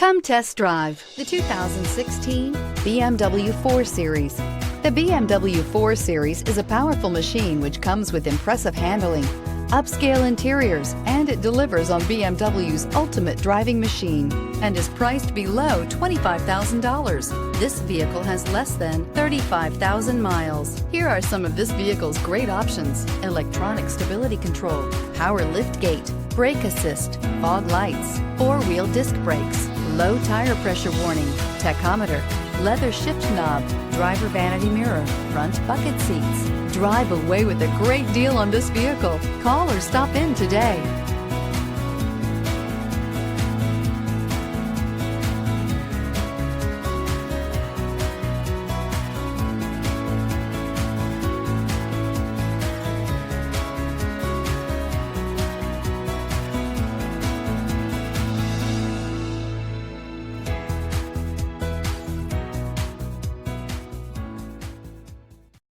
Come test drive the 2016 BMW 4 Series. The BMW 4 Series is a powerful machine which comes with impressive handling, upscale interiors, and it delivers on BMW's ultimate driving machine and is priced below $25,000. This vehicle has less than 35,000 miles. Here are some of this vehicle's great options: electronic stability control, power liftgate, brake assist, fog lights, four-wheel disc brakes, low tire pressure warning, tachometer, leather shift knob, driver vanity mirror, front bucket seats. Drive away with a great deal on this vehicle. Call or stop in today.